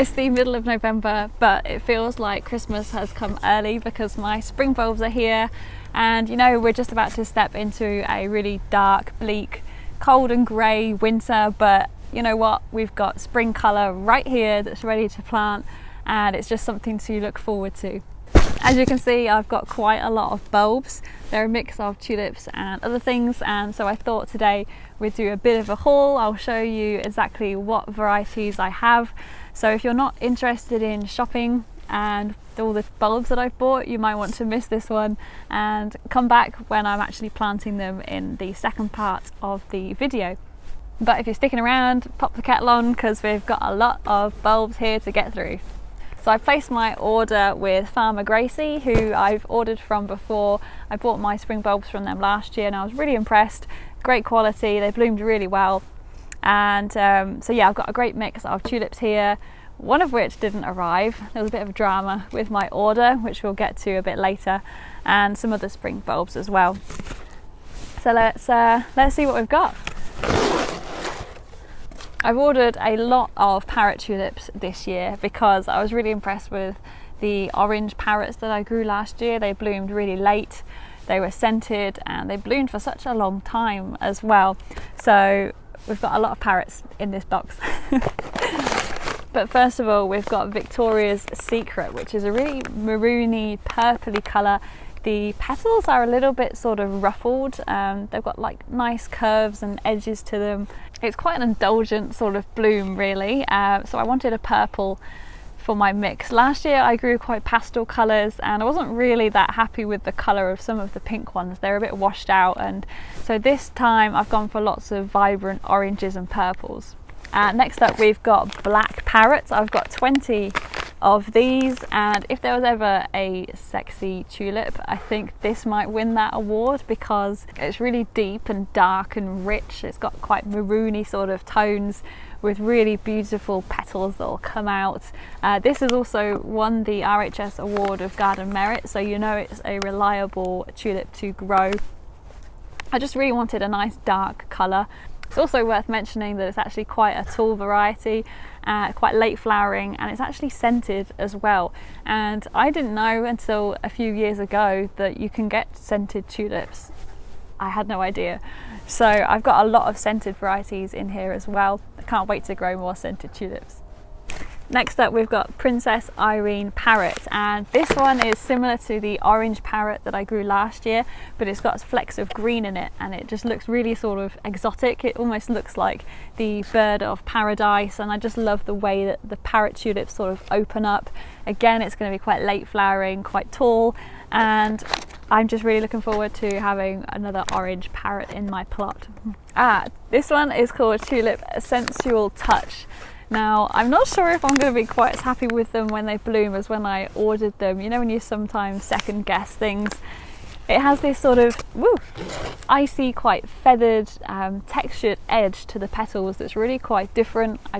It's the middle of November, but it feels like Christmas has come early because my spring bulbs are here, and you know, we're just about to step into a really dark, bleak, cold and grey winter, but you know what, we've got spring colour right here that's ready to plant, and it's just something to look forward to. As you can see, I've got quite a lot of bulbs. They're a mix of tulips and other things, and so I thought today we'd do a bit of a haul. I'll show you exactly what varieties I have. So if you're not interested in shopping and all the bulbs that I've bought, you might want to miss this one and come back when I'm actually planting them in the second part of the video. But if you're sticking around, pop the kettle on because we've got a lot of bulbs here to get through. So I placed my order with farmer Gracy, who I've ordered from before. I bought my spring bulbs from them last year and I was really impressed. Great quality, they bloomed really well. And so yeah, I've got a great mix of tulips here, one of which didn't arrive. There was a bit of drama with my order, which we'll get to a bit later, and some other spring bulbs as well. So let's see what we've got. I've ordered a lot of parrot tulips this year because I was really impressed with the orange parrots that I grew last year. They bloomed really late, they were scented, and they bloomed for such a long time as well. So we've got a lot of parrots in this box. But first of all, we've got Victoria's Secret, which is a really maroony, purpley colour. The petals are a little bit sort of ruffled. They've got like nice curves and edges to them. It's quite an indulgent sort of bloom really. So I wanted a purple for my mix. Last year I grew quite pastel colours and I wasn't really that happy with the colour of some of the pink ones. They're a bit washed out, and so this time I've gone for lots of vibrant oranges and purples. Next up we've got black parrots. I've got 20 of these, and if there was ever a sexy tulip, I think this might win that award because it's really deep and dark and rich. It's got quite maroony sort of tones with really beautiful petals that will come out. This has also won the RHS Award of Garden Merit, so you know it's a reliable tulip to grow. I just really wanted a nice dark colour. It's also worth mentioning that it's actually quite a tall variety, quite late flowering, and it's actually scented as well. And I didn't know until a few years ago that you can get scented tulips. I had no idea. So I've got a lot of scented varieties in here as well. I can't wait to grow more scented tulips. Next up we've got Princess Irene Parrot, and this one is similar to the orange parrot that I grew last year, but it's got flecks of green in it and it just looks really sort of exotic. It almost looks like the bird of paradise, and I just love the way that the parrot tulips sort of open up. Again, it's going to be quite late flowering, quite tall, and I'm just really looking forward to having another orange parrot in my plot. This one is called Tulip Sensual Touch. Now, I'm not sure if I'm going to be quite as happy with them when they bloom as when I ordered them. You know when you sometimes second guess things? It has this sort of icy, quite feathered, textured edge to the petals that's really quite different. I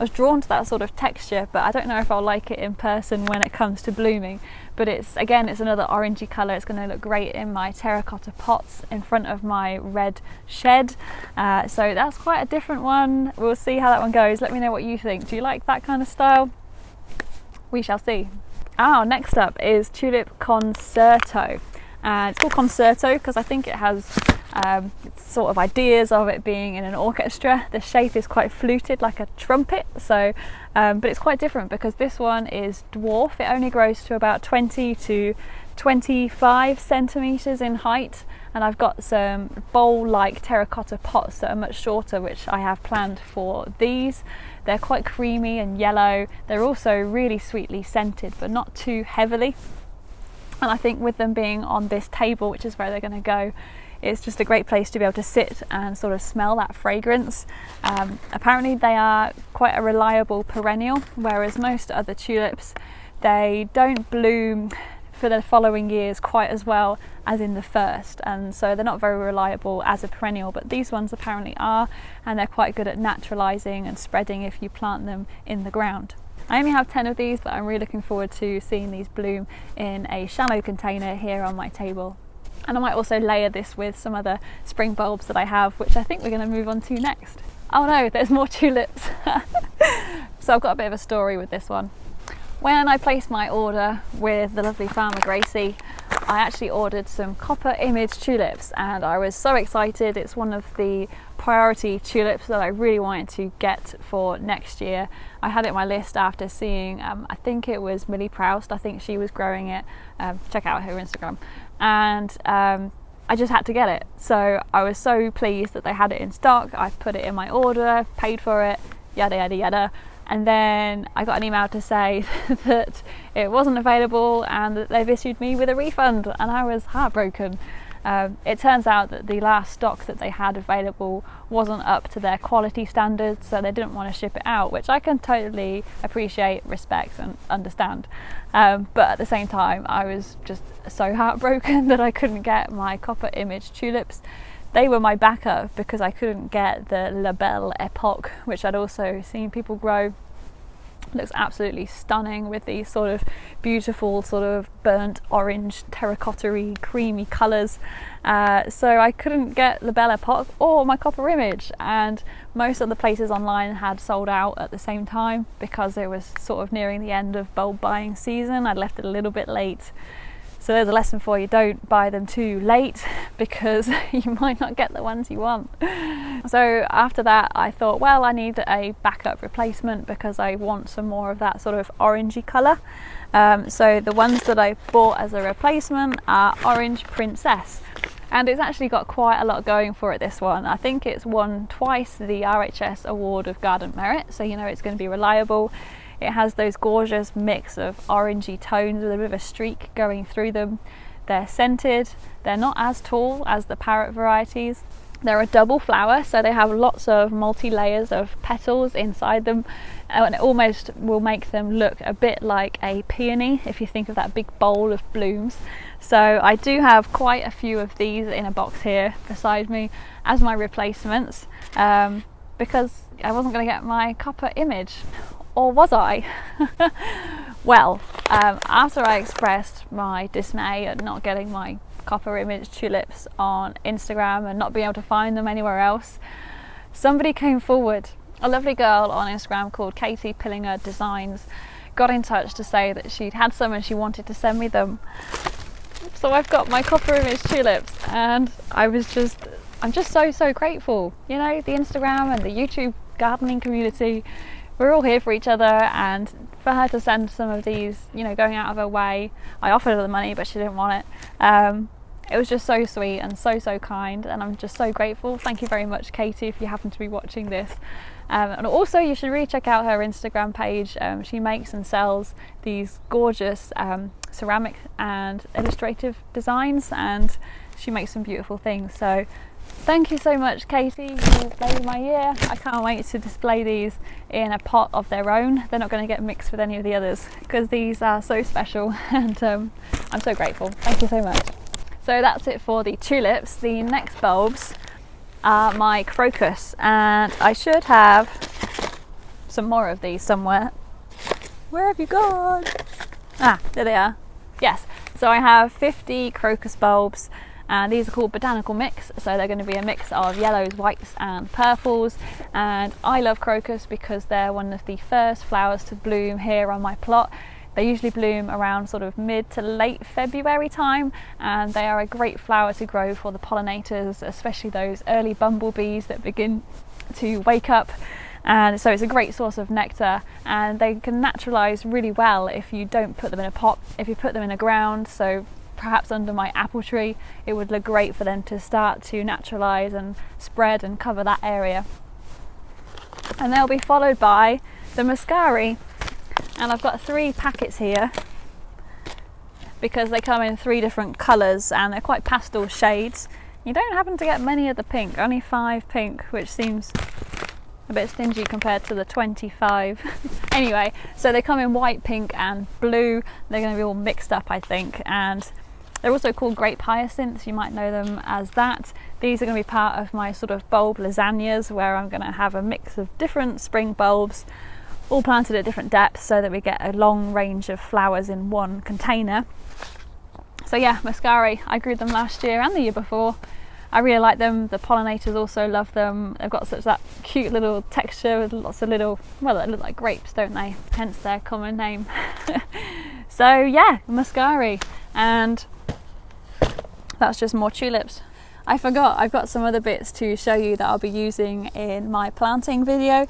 was drawn to that sort of texture, but I don't know if I'll like it in person when it comes to blooming. But it's another orangey colour. It's going to look great in my terracotta pots in front of my red shed. So that's quite a different one. We'll see how that one goes. Let me know what you think. Do you like that kind of style? We shall see. Next up is Tulip Concerto. It's called Concerto because I think it has sort of ideas of it being in an orchestra. The shape is quite fluted like a trumpet, so but it's quite different because this one is dwarf. It only grows to about 20 to 25 centimeters in height, and I've got some bowl-like terracotta pots that are much shorter, which I have planned for these. They're quite creamy and yellow. They're also really sweetly scented, but not too heavily. And I think with them being on this table, which is where they're going to go, it's just a great place to be able to sit and sort of smell that fragrance. Apparently they are quite a reliable perennial, whereas most other tulips, they don't bloom for the following years quite as well as in the first, and so they're not very reliable as a perennial, but these ones apparently are, and they're quite good at naturalising and spreading if you plant them in the ground. I only have 10 of these, but I'm really looking forward to seeing these bloom in a shallow container here on my table. And I might also layer this with some other spring bulbs that I have, which I think we're going to move on to next. Oh no, there's more tulips. So I've got a bit of a story with this one. When I placed my order with the lovely farmer Gracy, I actually ordered some copper image tulips, and I was so excited. It's one of the priority tulips that I really wanted to get for next year. I had it on my list after seeing, I think it was Millie Proust, I think she was growing it. Check out her Instagram. And I just had to get it. So I was so pleased that they had it in stock. I put it in my order, paid for it, yada yada yada. And then I got an email to say that it wasn't available and that they've issued me with a refund, and I was heartbroken. It turns out that the last stock that they had available wasn't up to their quality standards, so they didn't want to ship it out, which I can totally appreciate, respect and understand. But at the same time, I was just so heartbroken that I couldn't get my copper image tulips. They were my backup because I couldn't get the Belle Epoque, which I'd also seen people grow. It looks absolutely stunning with these sort of beautiful sort of burnt orange terracotta-y creamy colours. So I couldn't get the Belle Epoque or my copper image, and most of the places online had sold out at the same time because it was sort of nearing the end of bulb buying season. I'd left it a little bit late. So there's a lesson for you: don't buy them too late because you might not get the ones you want. So after that I thought, well, I need a backup replacement because I want some more of that sort of orangey colour. So the ones that I bought as a replacement are Orange Princess, and it's actually got quite a lot going for it, this one. I think it's won twice the RHS Award of Garden Merit, so you know it's going to be reliable. It has those gorgeous mix of orangey tones with a bit of a streak going through them. They're scented, they're not as tall as the Parrot varieties. They're a double flower, so they have lots of multi-layers of petals inside them, and it almost will make them look a bit like a peony if you think of that big bowl of blooms. So I do have quite a few of these in a box here beside me as my replacements, because I wasn't going to get my copper image. Or was I? Well, after I expressed my dismay at not getting my copper image tulips on Instagram and not being able to find them anywhere else, somebody came forward. A lovely girl on Instagram called Katie Pillinger Designs got in touch to say that she'd had some and she wanted to send me them. So I've got my copper image tulips, and I'm just so grateful. You know, the Instagram and the YouTube gardening community, we're all here for each other, and for her to send some of these, you know, going out of her way. I offered her the money but she didn't want it. It was just so sweet and so kind, and I'm just so grateful. Thank you very much, Katie, if you happen to be watching this. And also you should really check out her Instagram page. She makes and sells these gorgeous ceramic and illustrative designs, and she makes some beautiful things. So thank you so much, Katie. You've made my year. I can't wait to display these in a pot of their own. They're not going to get mixed with any of the others because these are so special, and I'm so grateful. Thank you so much. So that's it for the tulips. The next bulbs are my crocus, and I should have some more of these somewhere. Where have you gone? Ah, there they are. Yes, so I have 50 crocus bulbs, and these are called Botanical Mix, so they're going to be a mix of yellows, whites and purples. And I love crocus because they're one of the first flowers to bloom here on my plot. They usually bloom around sort of mid to late February time, and they are a great flower to grow for the pollinators, especially those early bumblebees that begin to wake up. And so it's a great source of nectar, and they can naturalize really well if you don't put them in a pot. If you put them in the ground, so perhaps under my apple tree, it would look great for them to start to naturalize and spread and cover that area. And they'll be followed by the Muscari, and I've got 3 packets here because they come in 3 different colours and they're quite pastel shades. You don't happen to get many of the pink, only 5 pink, which seems a bit stingy compared to the 25. Anyway, so they come in white, pink and blue. They're going to be all mixed up, I think, and they're also called grape hyacinths. You might know them as that. These are going to be part of my sort of bulb lasagnas, where I'm going to have a mix of different spring bulbs all planted at different depths so that we get a long range of flowers in one container. So yeah, Muscari, I grew them last year and the year before. I really like them. The pollinators also love them. They've got such that cute little texture with lots of little, well, they look like grapes, don't they? Hence their common name. So yeah, Muscari, and that's just more tulips. I forgot, I've got some other bits to show you that I'll be using in my planting video.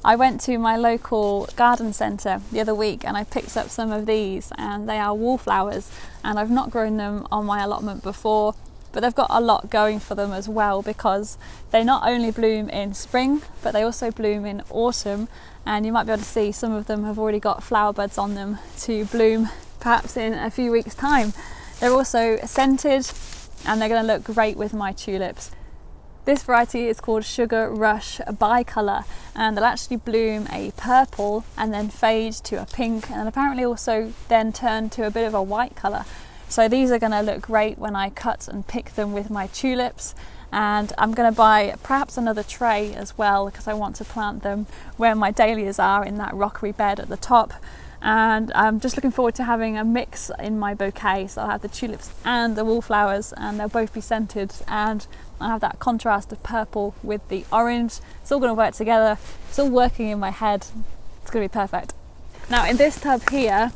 I went to my local garden centre the other week and I picked up some of these, and they are wallflowers, and I've not grown them on my allotment before, but they've got a lot going for them as well, because they not only bloom in spring but they also bloom in autumn, and you might be able to see some of them have already got flower buds on them to bloom perhaps in a few weeks' time. They're also scented and they're going to look great with my tulips. This variety is called Sugar Rush Bicolour, and they'll actually bloom a purple and then fade to a pink, and apparently also then turn to a bit of a white colour. So these are going to look great when I cut and pick them with my tulips, and I'm going to buy perhaps another tray as well, because I want to plant them where my dahlias are, in that rockery bed at the top. And I'm just looking forward to having a mix in my bouquet, so I'll have the tulips and the wallflowers, and they'll both be scented, and I'll have that contrast of purple with the orange. It's all going to work together, it's all working in my head, it's going to be perfect. Now in this tub here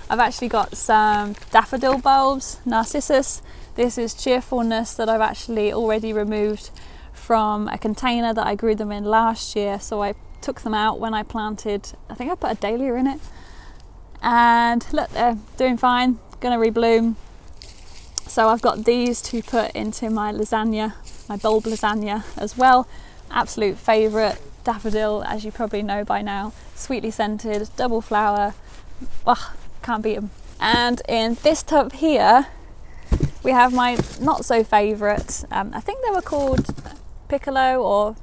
I've actually got some daffodil bulbs, Narcissus. This is Cheerfulness that I've actually already removed from a container that I grew them in last year, so I took them out when I planted, I think I put a dahlia in it. And look, they're doing fine, gonna rebloom. So I've got these to put into my lasagna, my bulb lasagna as well. Absolute favourite daffodil, as you probably know by now. Sweetly scented, double flower, oh, can't beat them. And in this tub here, we have my not so favourite, I think they were called Piccolo or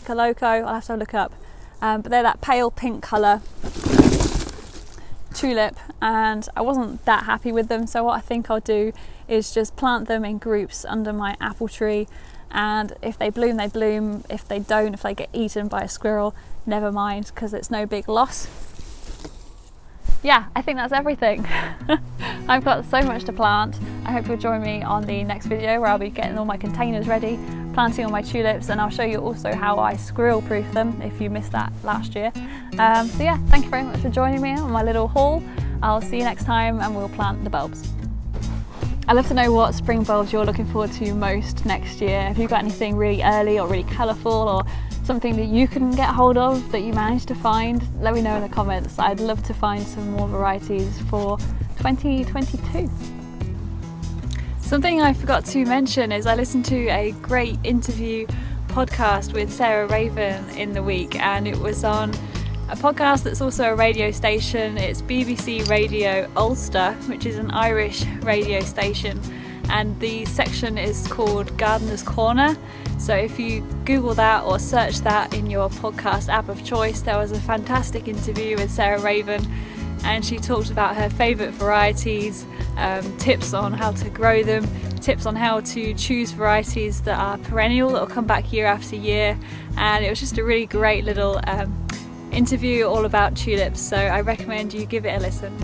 Loco, I'll have to look up. But they're that pale pink colour tulip, and I wasn't that happy with them, so what I think I'll do is just plant them in groups under my apple tree, and if they bloom they bloom, if they don't, if they get eaten by a squirrel, never mind, because it's no big loss. Yeah, I think that's everything. I've got so much to plant. I hope you'll join me on the next video where I'll be getting all my containers ready, planting all my tulips, and I'll show you also how I squirrel proof them if you missed that last year. So yeah, thank you very much for joining me on my little haul. I'll see you next time and we'll plant the bulbs. I'd love to know what spring bulbs you're looking forward to most next year. Have you got anything really early or really colourful, or something that you can get hold of that you managed to find? Let me know in the comments. I'd love to find some more varieties for 2022. Something I forgot to mention is I listened to a great interview podcast with Sarah Raven in the week, and it was on a podcast that's also a radio station. It's BBC Radio Ulstar, which is an Irish radio station, and the section is called Gardener's Corner. So if you Google that or search that in your podcast app of choice, there was a fantastic interview with Sarah Raven, and she talked about her favourite varieties, tips on how to grow them, tips on how to choose varieties that are perennial, that will come back year after year, and it was just a really great little interview all about tulips, so I recommend you give it a listen.